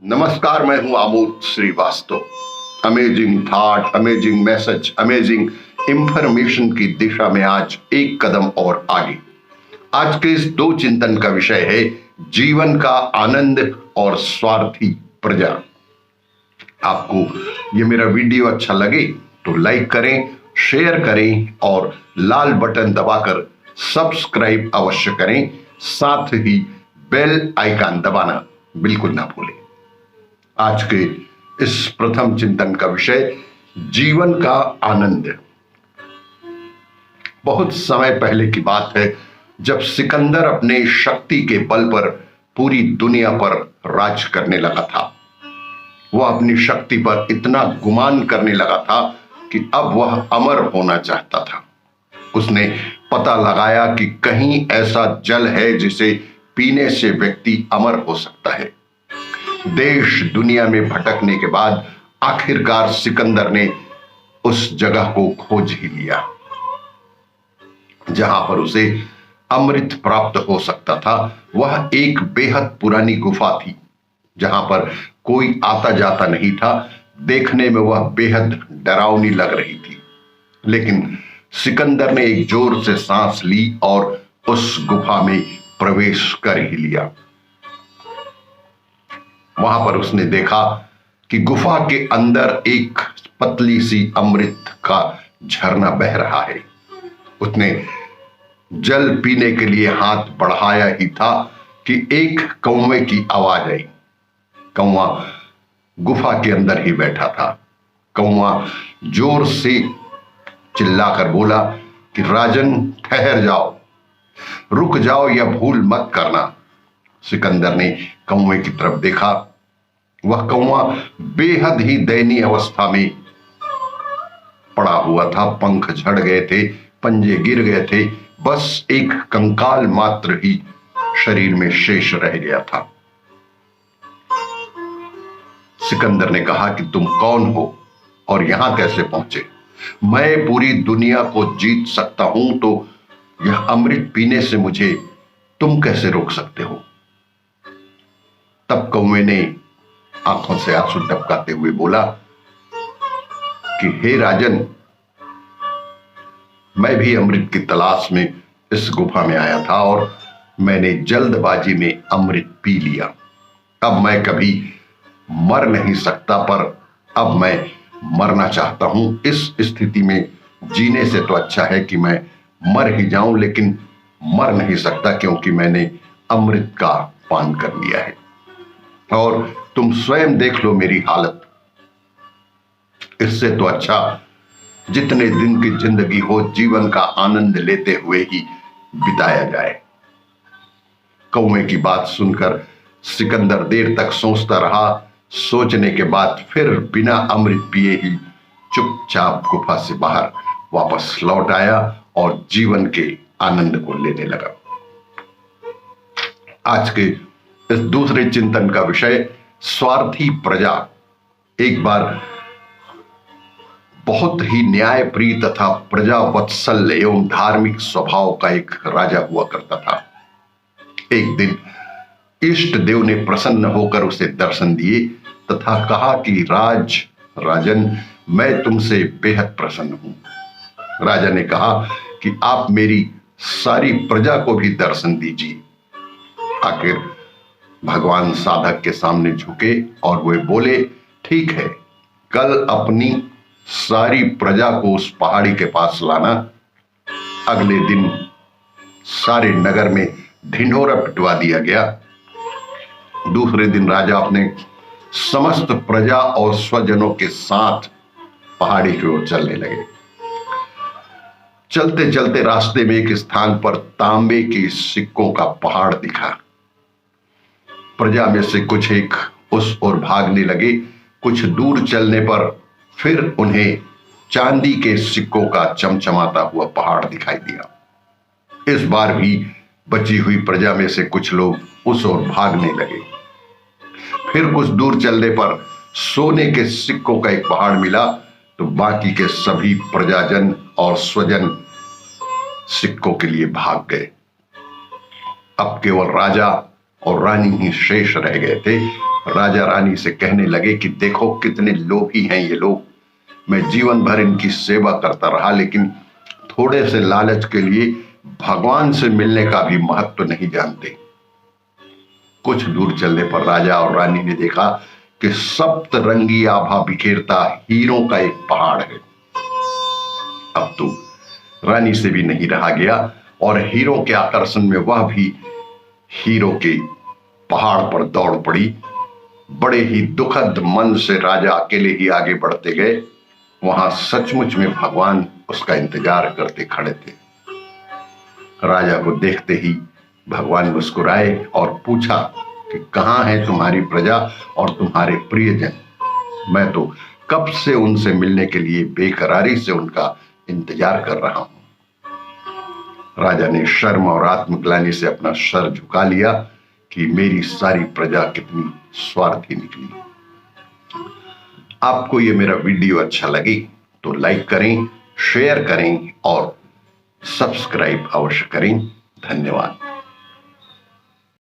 नमस्कार, मैं हूं Amod Srivastava. Amazing thought, amazing message, amazing information की दिशा में आज एक कदम और आगे। आज के इस दो चिंतन का विषय है जीवन का आनंद और स्वार्थी प्रजा। आपको ये मेरा वीडियो अच्छा लगे तो लाइक करें, शेयर करें और लाल बटन दबाकर सब्सक्राइब अवश्य करें। साथ ही बेल आइकन दबाना बिल्कुल ना भूलें। आज के इस प्रथम चिंतन का विषय जीवन का आनंद। बहुत समय पहले की बात है जब सिकंदर अपने शक्ति के बल पर पूरी दुनिया पर राज करने लगा था। वह अपनी शक्ति पर इतना गुमान करने लगा था कि अब वह अमर होना चाहता था। उसने पता लगाया कि कहीं ऐसा जल है जिसे पीने से व्यक्ति अमर हो सकता है। देश दुनिया में भटकने के बाद आखिरकार सिकंदर ने उस जगह को खोज ही लिया जहां पर उसे अमृत प्राप्त हो सकता था। वह एक बेहद पुरानी गुफा थी जहां पर कोई आता जाता नहीं था। देखने में वह बेहद डरावनी लग रही थी, लेकिन सिकंदर ने एक जोर से सांस ली और उस गुफा में प्रवेश कर ही लिया। वहां पर उसने देखा कि गुफा के अंदर एक पतली सी अमृत का झरना बह रहा है। उसने जल पीने के लिए हाथ बढ़ाया ही था कि एक कौवे की आवाज आई। कौवा गुफा के अंदर ही बैठा था। कौवा जोर से चिल्लाकर बोला कि राजन, ठहर जाओ, रुक जाओ या भूल मत करना। सिकंदर ने कौवे की तरफ देखा। वह कौवा बेहद ही दयनीय अवस्था में पड़ा हुआ था। पंख झड़ गए थे, पंजे गिर गए थे, बस एक कंकाल मात्र ही शरीर में शेष रह गया था। सिकंदर ने कहा कि तुम कौन हो और यहां कैसे पहुंचे? मैं पूरी दुनिया को जीत सकता हूं, तो यह अमृत पीने से मुझे तुम कैसे रोक सकते हो? तब कौवे ने आंखों से आंसू टपकाते हुए बोला कि हे राजन, मैं भी अमृत की तलाश में इस गुफा में आया था और मैंने जल्दबाजी में अमृत पी लिया। अब मैं कभी मर नहीं सकता, पर अब मैं मरना चाहता हूं। इस स्थिति में जीने से तो अच्छा है कि मैं मर ही जाऊं, लेकिन मर नहीं सकता क्योंकि मैंने अमृत का पान कर लिया है। और तुम स्वयं देख लो मेरी हालत। इससे तो अच्छा जितने दिन की जिंदगी हो जीवन का आनंद लेते हुए ही बिताया जाए। कौवे की बात सुनकर सिकंदर देर तक सोचता रहा। सोचने के बाद फिर बिना अमृत पिए ही चुपचाप गुफा से बाहर वापस लौट आया और जीवन के आनंद को लेने लगा। आज के इस दूसरे चिंतन का विषय स्वार्थी प्रजा। एक बार बहुत ही न्यायप्रिय तथा प्रजा वत्सल एवं धार्मिक स्वभाव का एक राजा हुआ करता था। एक दिन इष्ट देव ने प्रसन्न होकर उसे दर्शन दिए तथा कहा कि राजन, मैं तुमसे बेहद प्रसन्न हूं। राजा ने कहा कि आप मेरी सारी प्रजा को भी दर्शन दीजिए। आखिर भगवान साधक के सामने झुके और वे बोले, ठीक है, कल अपनी सारी प्रजा को उस पहाड़ी के पास लाना। अगले दिन सारे नगर में ढिंढोरा पिटवा दिया गया। दूसरे दिन राजा अपने समस्त प्रजा और स्वजनों के साथ पहाड़ी की ओर चलने लगे। चलते चलते रास्ते में एक स्थान पर तांबे के सिक्कों का पहाड़ दिखा। प्रजा में से कुछ एक उस ओर भागने लगे। कुछ दूर चलने पर फिर उन्हें चांदी के सिक्कों का चमचमाता हुआ पहाड़ दिखाई दिया। इस बार भी बची हुई प्रजा में से कुछ लोग उस ओर भागने लगे। फिर कुछ दूर चलने पर सोने के सिक्कों का एक पहाड़ मिला, तो बाकी के सभी प्रजाजन और स्वजन सिक्कों के लिए भाग गए। अब केवल राजा और रानी ही शेष रह गए थे। राजा रानी से कहने लगे कि देखो कितने लोभी हैं ये लोग, मैं जीवन भर इनकी सेवा करता रहा लेकिन थोड़े से लालच के लिए भगवान से मिलने का भी महत्व नहीं जानते। कुछ दूर चलने पर राजा और रानी ने देखा कि सप्तरंगी आभा बिखेरता हीरों का एक पहाड़ है। अब तो रानी से भी नहीं रहा गया और हीरो के आकर्षण में वह भी हीरो के पहाड़ पर दौड़ पड़ी। बड़े ही दुखद मन से राजा अकेले ही आगे बढ़ते गए। वहां सचमुच में भगवान उसका इंतजार करते खड़े थे। राजा को देखते ही भगवान मुस्कुराए और पूछा कि कहां है तुम्हारी प्रजा और तुम्हारे प्रियजन? मैं तो कब से उनसे मिलने के लिए बेकरारी से उनका इंतजार कर रहा हूं। राजा ने शर्म और आत्मग्लानि से अपना सर झुका लिया कि मेरी सारी प्रजा कितनी स्वार्थी निकली। आपको ये मेरा वीडियो अच्छा लगे तो लाइक करें, शेयर करें और सब्सक्राइब अवश्य करें। धन्यवाद।